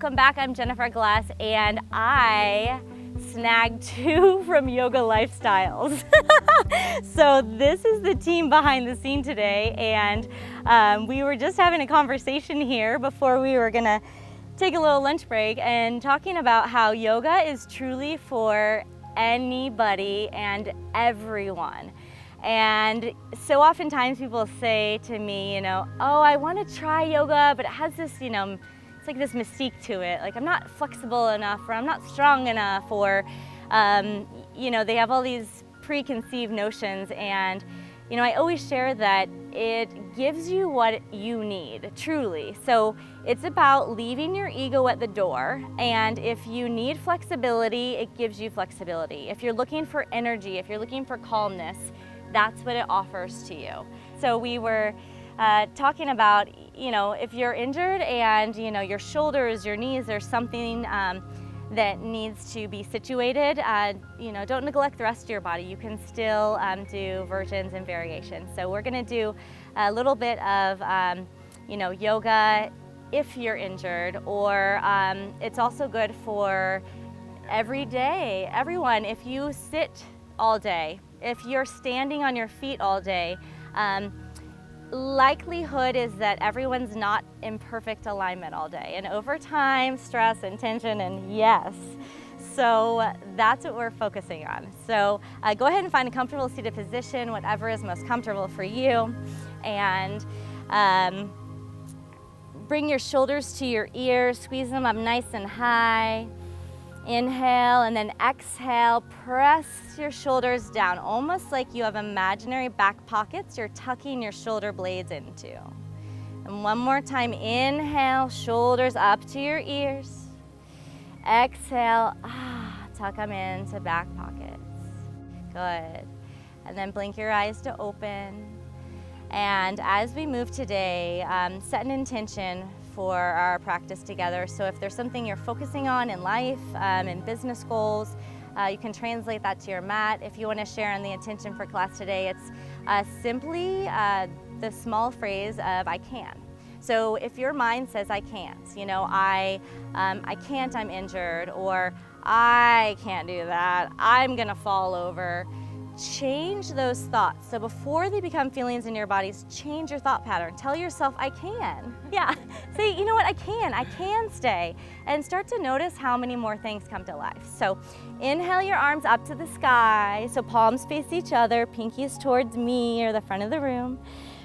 welcome back. I'm Jennifer Glass, and I snagged two from Yoga Lifestyles. So this is the team behind the scene today, and we were just having a conversation here before we were gonna take a little lunch break and talking about how yoga is truly for anybody and everyone. And so oftentimes people say to me, oh, I want to try yoga, but it has this, it's like this mystique to it. Like I'm not flexible enough, or I'm not strong enough, or, they have all these preconceived notions. And, I always share that it gives you what you need, truly. So it's about leaving your ego at the door. And if you need flexibility, it gives you flexibility. If you're looking for energy, if you're looking for calmness, that's what it offers to you. So we were talking about, if you're injured and, your shoulders, your knees, there's something that needs to be situated, don't neglect the rest of your body. You can still do versions and variations. So we're gonna do a little bit of, yoga if you're injured, or it's also good for every day, everyone. If you sit all day, if you're standing on your feet all day, likelihood is that everyone's not in perfect alignment all day. And over time, stress and tension, and yes. So that's what we're focusing on. So go ahead and find a comfortable seated position, whatever is most comfortable for you. And bring your shoulders to your ears, squeeze them up nice and high. Inhale, and then exhale, press your shoulders down, almost like you have imaginary back pockets you're tucking your shoulder blades into. And one more time, inhale, shoulders up to your ears. Exhale, tuck them into back pockets. Good. And then blink your eyes to open. And as we move today, set an intention for our practice together. So if there's something you're focusing on in life, in business goals, you can translate that to your mat. If you want to share on the intention for class today, it's simply the small phrase of I can. So if your mind says I can't, I can't, I'm injured, or I can't do that, I'm gonna fall over. Change those thoughts. So before they become feelings in your bodies, change your thought pattern. Tell yourself, I can. Yeah, say, you know what, I can stay. And start to notice how many more things come to life. So inhale your arms up to the sky. So palms face each other, pinkies towards me or the front of the room.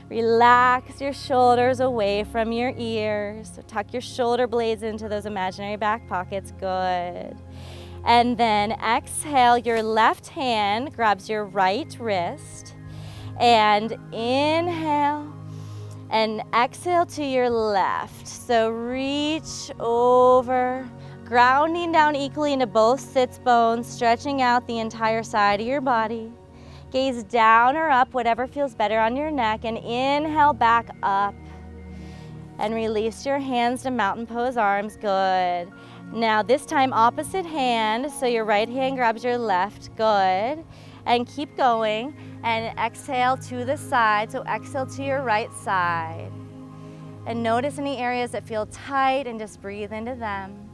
Relax your shoulders away from your ears. So tuck your shoulder blades into those imaginary back pockets. Good. And then exhale, your left hand grabs your right wrist, and inhale and exhale to your left. So reach over, grounding down equally into both sits bones, stretching out the entire side of your body. Gaze down or up, whatever feels better on your neck, and inhale back up. And release your hands to mountain pose arms. Good. Now this time opposite hand, so your right hand grabs your left. Good. And keep going, and exhale to the side, so exhale to your right side. And notice any areas that feel tight and just breathe into them.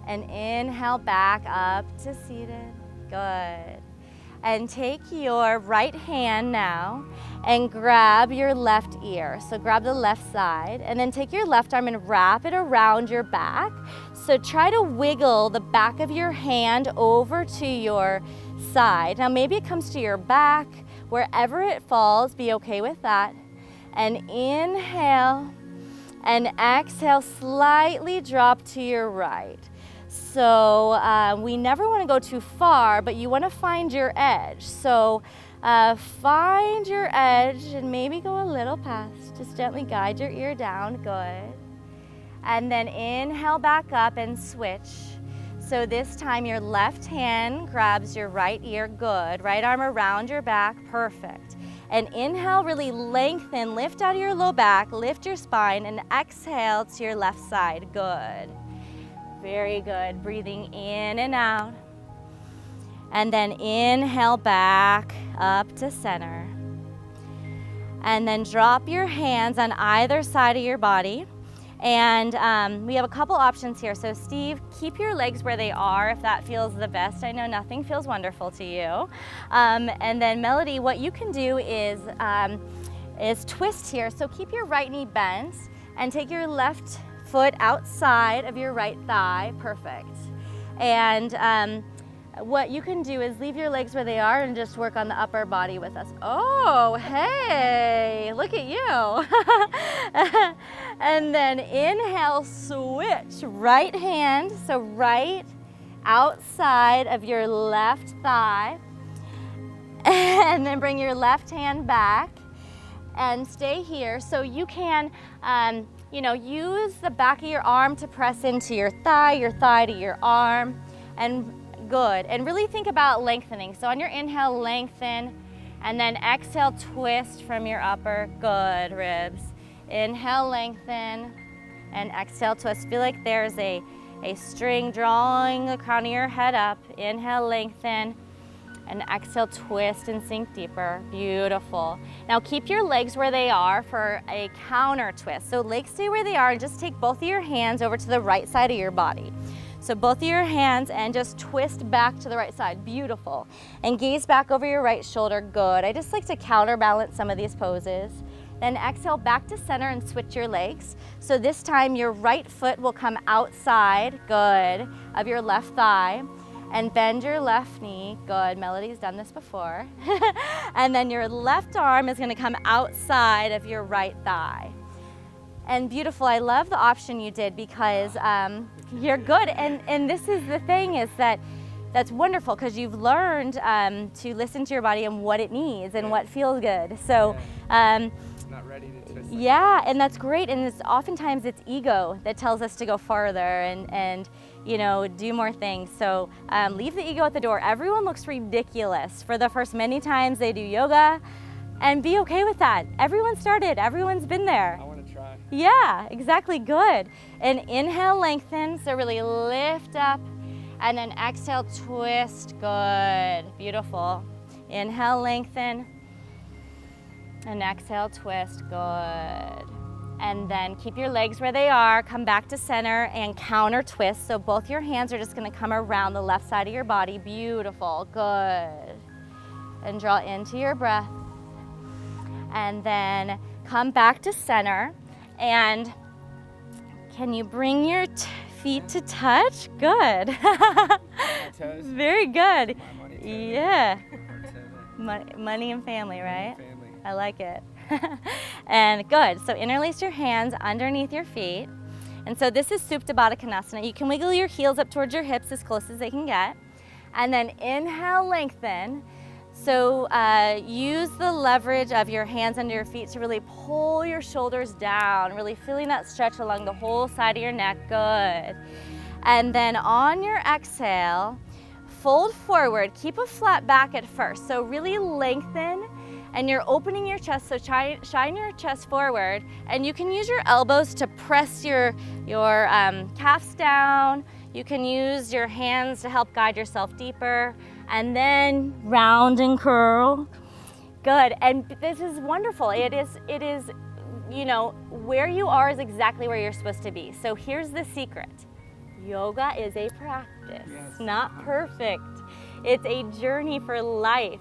And inhale back up to seated. Good. And take your right hand now and grab your left ear. So grab the left side, and then take your left arm and wrap it around your back. So try to wiggle the back of your hand over to your side. Now maybe it comes to your back, wherever it falls, be okay with that. And inhale and exhale, slightly drop to your right. So we never want to go too far, but you want to find your edge. So find your edge and maybe go a little past. Just gently guide your ear down. Good. And then inhale back up and switch. So this time your left hand grabs your right ear. Good. Right arm around your back. Perfect. And inhale, really lengthen, lift out of your low back, lift your spine, and exhale to your left side. Good. Very good. Breathing in and out. And then inhale back up to center. And then drop your hands on either side of your body And we have a couple options here. So Steve, keep your legs where they are if that feels the best. I know nothing feels wonderful to you. And then Melody, what you can do is twist here. So keep your right knee bent and take your left foot outside of your right thigh. Perfect. And what you can do is leave your legs where they are and just work on the upper body with us. Oh, hey, look at you. And then inhale, switch, right hand, so right outside of your left thigh. And then bring your left hand back and stay here. So you can, use the back of your arm to press into your thigh to your arm, and good. And really think about lengthening. So on your inhale, lengthen, and then exhale, twist from your upper, good, ribs. Inhale, lengthen, and exhale, twist. Feel like there's a string drawing the crown of your head up. Inhale, lengthen, and exhale, twist and sink deeper. Beautiful. Now keep your legs where they are for a counter twist. So legs stay where they are, and just take both of your hands over to the right side of your body. So both of your hands and just twist back to the right side. Beautiful. And gaze back over your right shoulder. Good. I just like to counterbalance some of these poses. Then exhale back to center and switch your legs. So this time your right foot will come outside, good, of your left thigh. And bend your left knee, good, Melody's done this before. And then your left arm is gonna come outside of your right thigh. And beautiful, I love the option you did because you're good. And this is the thing, is that's wonderful because you've learned to listen to your body and what it needs and what feels good. So, not ready to twist. Yeah, and that's great. And oftentimes it's ego that tells us to go farther and do more things. So leave the ego at the door. Everyone looks ridiculous for the first many times they do yoga, and be okay with that. Everyone started, everyone's been there. I want to try. Yeah, exactly, good. And inhale, lengthen, so really lift up, and then exhale, twist, good, beautiful. Inhale, lengthen, and exhale, twist, good. And then keep your legs where they are, come back to center and counter twist. So both your hands are just gonna come around the left side of your body, beautiful, good. And draw into your breath. And then come back to center, and can you bring your feet to touch? Good. Very good. Yeah. Money and family, right? I like it. And good. So interlace your hands underneath your feet. And so this is Supta Baddha Konasana. You can wiggle your heels up towards your hips as close as they can get. And then inhale, lengthen. So use the leverage of your hands under your feet to really pull your shoulders down, really feeling that stretch along the whole side of your neck, good. And then on your exhale, fold forward, keep a flat back at first. So really lengthen, and you're opening your chest, so shine your chest forward, and you can use your elbows to press your calves down. You can use your hands to help guide yourself deeper, and then round and curl. Good, and this is wonderful. It is, where you are is exactly where you're supposed to be. So here's the secret. Yoga is a practice, not perfect. It's a journey for life.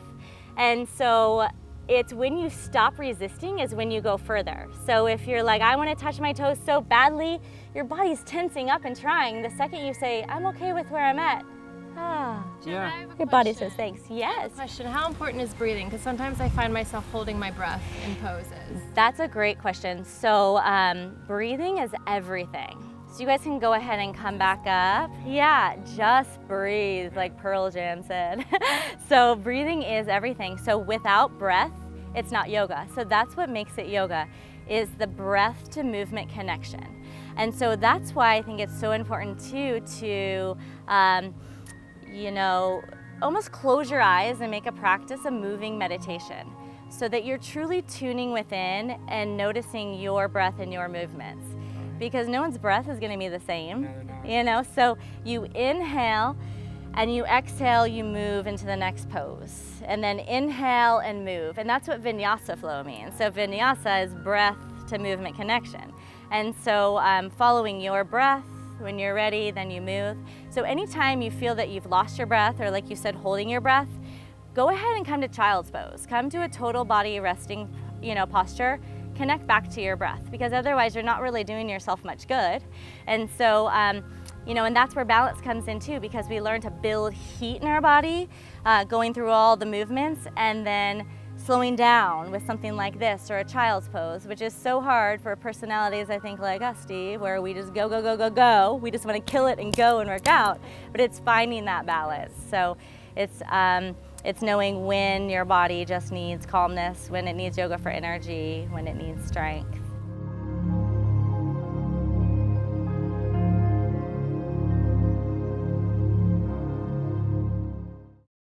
And so it's when you stop resisting is when you go further. So if you're like, I want to touch my toes so badly, your body's tensing up and trying. The second you say, I'm okay with where I'm at, Jen, your body says thanks. Yes. Question, how important is breathing? Because sometimes I find myself holding my breath in poses. That's a great question. So breathing is everything. So you guys can go ahead and come back up. Yeah, just breathe, like Pearl Jam said. So breathing is everything. So without breath, it's not yoga. So that's what makes it yoga, is the breath to movement connection. And so that's why I think it's so important too to, almost close your eyes and make a practice of moving meditation, so that you're truly tuning within and noticing your breath and your movements. Because no one's breath is going to be the same, So you inhale, and you exhale, you move into the next pose. And then inhale and move. And that's what vinyasa flow means. So vinyasa is breath to movement connection. And so following your breath, when you're ready, then you move. So anytime you feel that you've lost your breath, or like you said, holding your breath, go ahead and come to child's pose. Come to a total body resting, posture. Connect back to your breath, because otherwise you're not really doing yourself much good. And so, and that's where balance comes in too, because we learn to build heat in our body, going through all the movements, and then slowing down with something like this or a child's pose, which is so hard for personalities, I think, like us, Steve, where we just go, go, go, go, go. We just want to kill it and go and work out, but it's finding that balance. So it's knowing when your body just needs calmness, when it needs yoga for energy, when it needs strength.